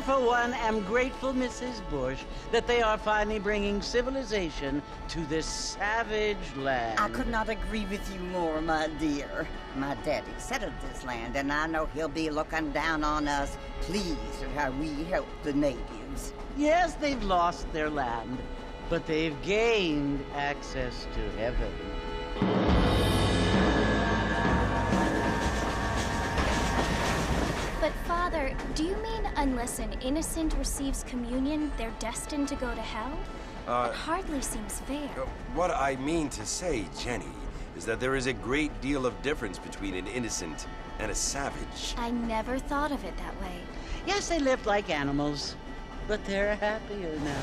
for one, am grateful, Mrs. Bush, that they are finally bringing civilization to this savage land. I could not agree with you more, my dear. My daddy settled this land, and I know he'll be looking down on us, pleased at how we help the natives. Yes, they've lost their land, but they've gained access to heaven. But Father, do you mean unless an innocent receives communion, they're destined to go to hell? It hardly seems fair. What I mean to say, Jenny, is that there is a great deal of difference between an innocent and a savage. I never thought of it that way. Yes, they lived like animals, but they're happier now.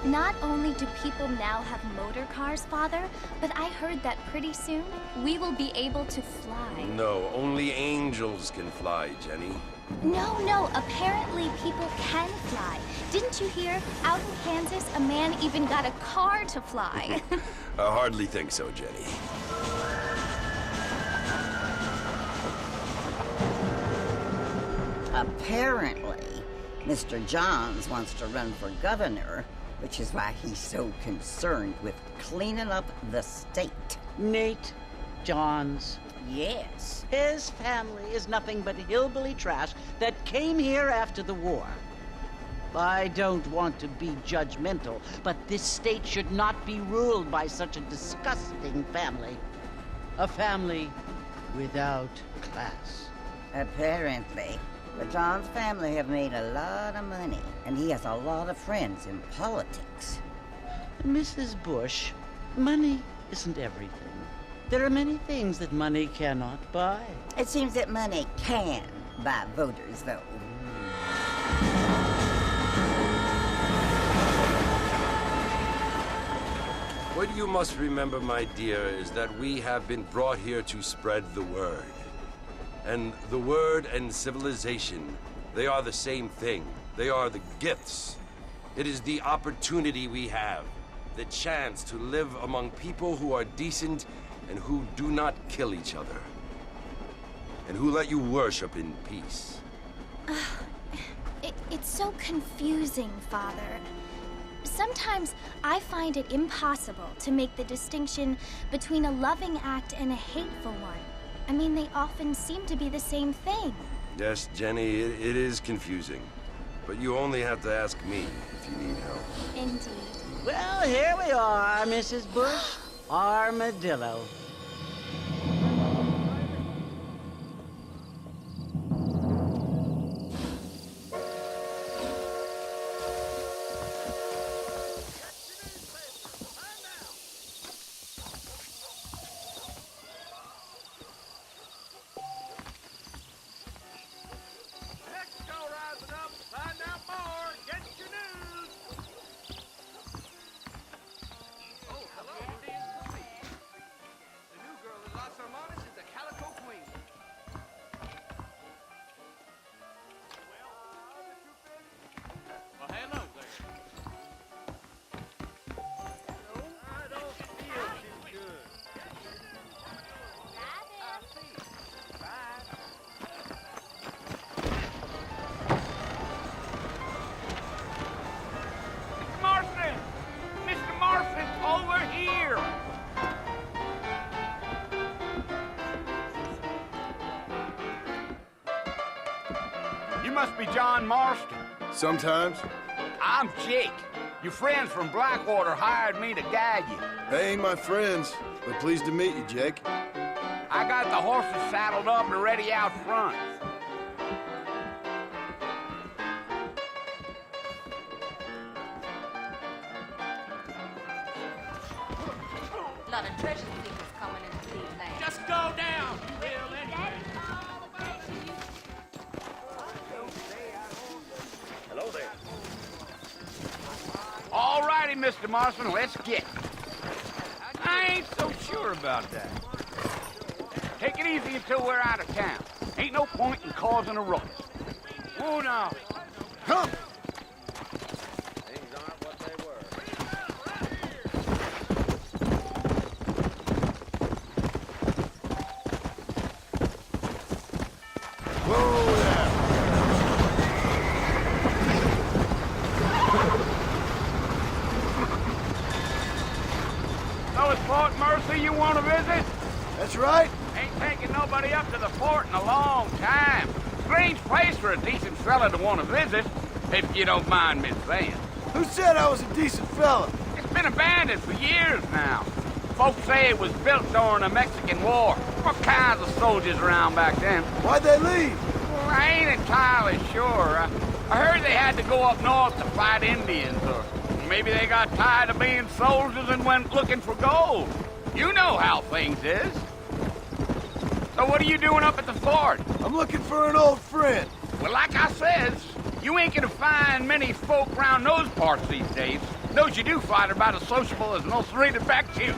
Not only do people now have motor cars, Father, but I heard that pretty soon we will be able to fly. No, only angels can fly, Jenny. No, apparently people can fly. Didn't you hear? Out in Kansas, a man even got a car to fly. I hardly think so, Jenny. Apparently, Mr. Johns wants to run for governor, which is why he's so concerned with cleaning up the state. Nate Johns. Yes. His family is nothing but hillbilly trash that came here after the war. I don't want to be judgmental, but this state should not be ruled by such a disgusting family. A family without class. Apparently. The Johns family have made a lot of money, and he has a lot of friends in politics. Mrs. Bush, money isn't everything. There are many things that money cannot buy. It seems that money can buy voters, though. What you must remember, my dear, is that we have been brought here to spread the word. And the word and civilization, they are the same thing. They are the gifts. It is the opportunity we have, the chance to live among people who are decent and who do not kill each other, and who let you worship in peace. It's so confusing, Father. Sometimes I find it impossible to make the distinction between a loving act and a hateful one. I mean, they often seem to be the same thing. Yes, Jenny, it is confusing. But you only have to ask me if you need help. Indeed. Well, here we are, Mrs. Bush. Armadillo. You must be John Marston. Sometimes. I'm Jake. Your friends from Blackwater hired me to guide you. They ain't my friends, but pleased to meet you, Jake. I got the horses saddled up and ready out front. A lot of treasure seekers coming into these lands. Just go down, you will, Hello there. All righty, Mr. Marston, let's get it. I ain't so sure about that. Take it easy until we're out of town. Ain't no point in causing a ruckus. Oh, no. Come! Things aren't what they were. somebody you want to visit? That's right. Ain't taking nobody up to the fort in a long time. Strange place for a decent fella to want to visit, if you don't mind me saying. Who said I was a decent fella? It's been abandoned for years now. Folks say it was built during the Mexican War. What kinds of soldiers around back then? Why'd they leave? Well, I ain't entirely sure. I heard they had to go up north to fight Indians, or maybe they got tired of being soldiers and went looking for gold. You know how things is. So what are you doing up at the fort? I'm looking for an old friend. Well, like I says, you ain't gonna find many folk around those parts these days. Those you do find are about as sociable as most rated back to.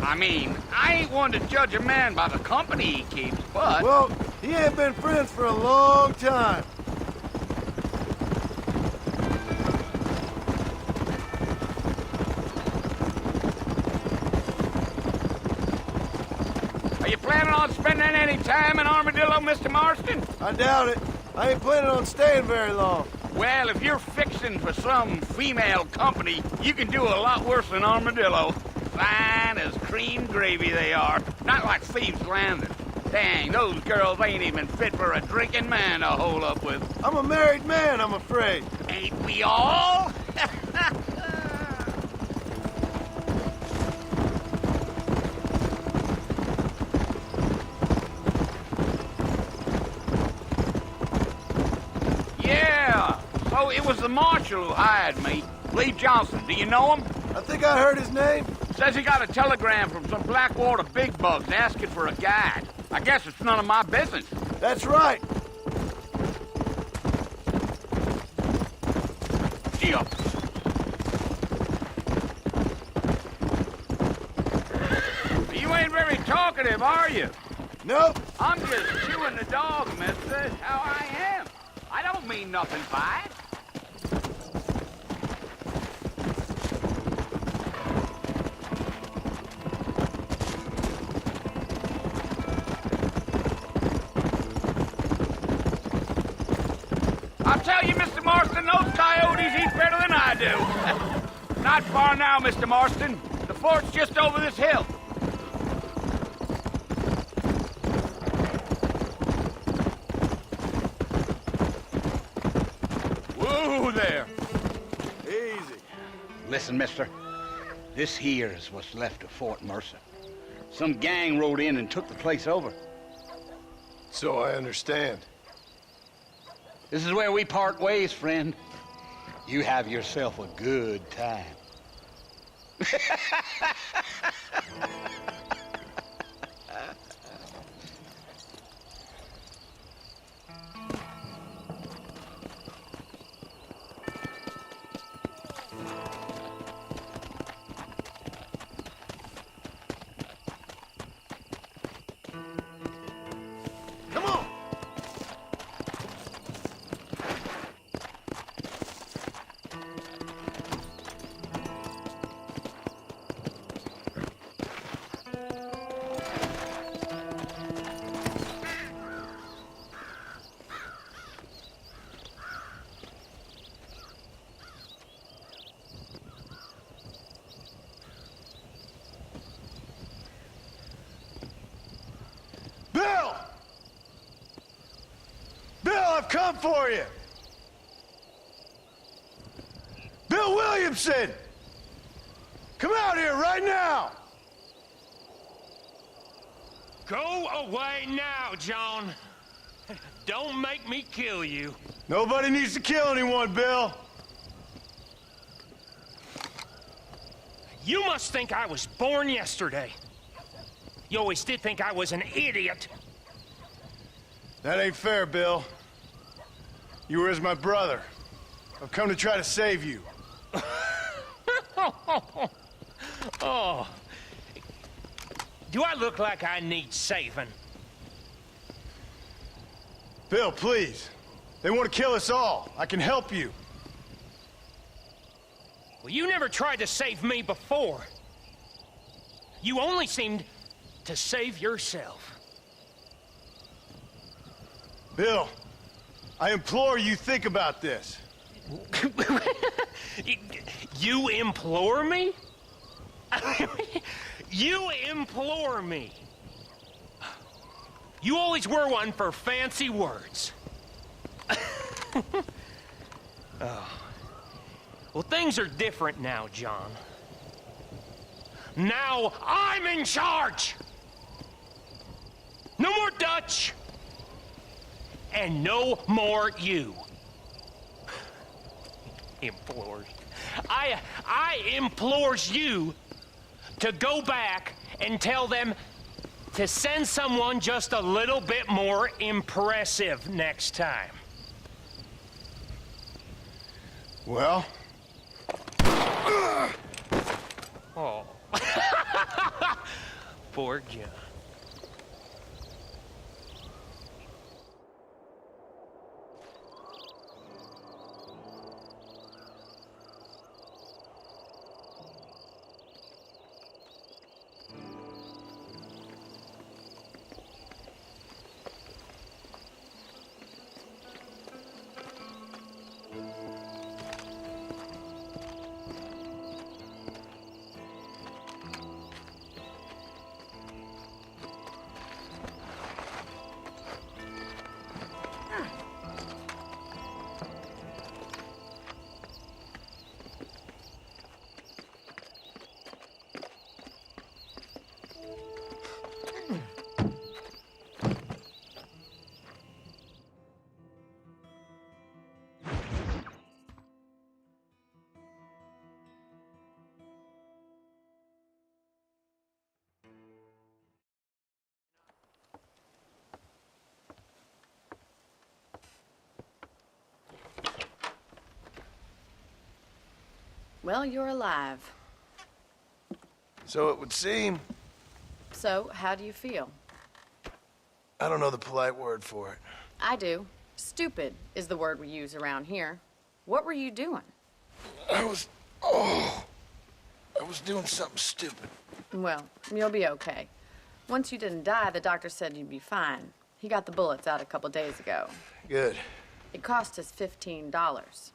I mean, I ain't one to judge a man by the company he keeps, but... Well, he ain't been friends for a long time. Are you planning on spending any time in Armadillo, Mr. Marston? I doubt it. I ain't planning on staying very long. Well, if you're fixing for some female company, you can do a lot worse than Armadillo. Fine as cream gravy they are. Not like Thieves' Landing. Dang, those girls ain't even fit for a drinking man to hole up with. I'm a married man, I'm afraid. Ain't we all? Yeah, so it was the marshal who hired me. Lee Johnson, do you know him? I think I heard his name. Says he got a telegram from some Blackwater big bugs asking for a guide. I guess it's none of my business. That's right. Gee up. You ain't very talkative, are you? Nope. I'm just chewing the dog, mister. That's how I am. I don't mean nothing by it. I'll tell you, Mr. Marston, those coyotes eat better than I do. Not far now, Mr. Marston. The fort's just over this hill. Whoa there. Easy. Listen, mister. This here is what's left of Fort Mercer. Some gang rode in and took the place over. So I understand. This is where we part ways, friend. You have yourself a good time. Come on. Bill! Bill, I've come for you! Bill Williamson! Come out here right now! Go away now, John. Don't make me kill you. Nobody needs to kill anyone, Bill. You must think I was born yesterday. You always did think I was an idiot. That ain't fair, Bill. You were as my brother. I've come to try to save you. Oh. Do I look like I need saving? Bill, please. They want to kill us all. I can help you. Well, you never tried to save me before. You only seemed to save yourself. Bill, I implore you think about this. You implore me? You implore me. You always were one for fancy words. Oh. Well, things are different now, John. Now I'm in charge! No more Dutch! And no more you. Implores. I implores you to go back and tell them to send someone just a little bit more impressive next time. Well? Oh. Poor John. Well, you're alive. So it would seem. So, how do you feel? I don't know the polite word for it. I do. Stupid is the word we use around here. What were you doing? I was doing something stupid. Well, you'll be okay. Once you didn't die, the doctor said you'd be fine. He got the bullets out a couple days ago. Good. It cost us $15.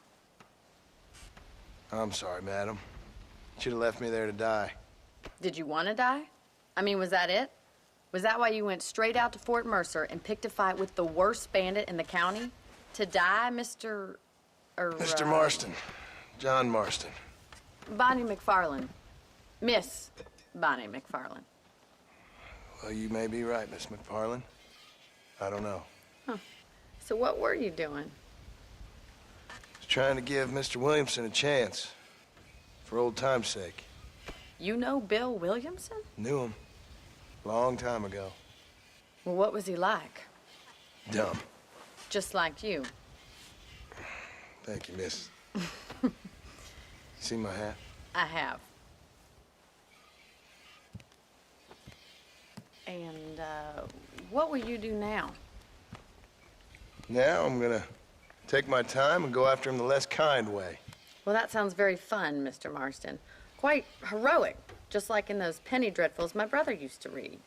I'm sorry, madam. Should have left me there to die. Did you want to die? I mean, was that it? Was that why you went straight out to Fort Mercer and picked a fight with the worst bandit in the county? To die, Mr. Mr. Marston. John Marston. Bonnie McFarland. Miss Bonnie McFarland. Well, you may be right, Miss McFarland. I don't know. Huh. So what were you doing? Trying to give Mr. Williamson a chance. For old time's sake. You know Bill Williamson? Knew him. Long time ago. Well, what was he like? Dumb. Just like you. Thank you, miss. See my hat? I have. And, what will you do now? Now I'm gonna take my time and go after him the less kind way. Well, that sounds very fun, Mr. Marston. Quite heroic, just like in those penny dreadfuls my brother used to read.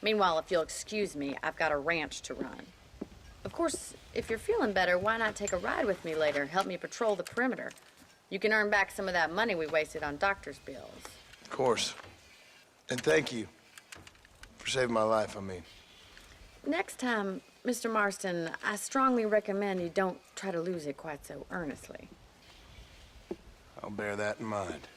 Meanwhile, if you'll excuse me, I've got a ranch to run. Of course, if you're feeling better, why not take a ride with me later? Help me patrol the perimeter. You can earn back some of that money we wasted on doctor's bills. Of course. And thank you for saving my life, I mean. Next time, Mr. Marston, I strongly recommend you don't try to lose it quite so earnestly. I'll bear that in mind.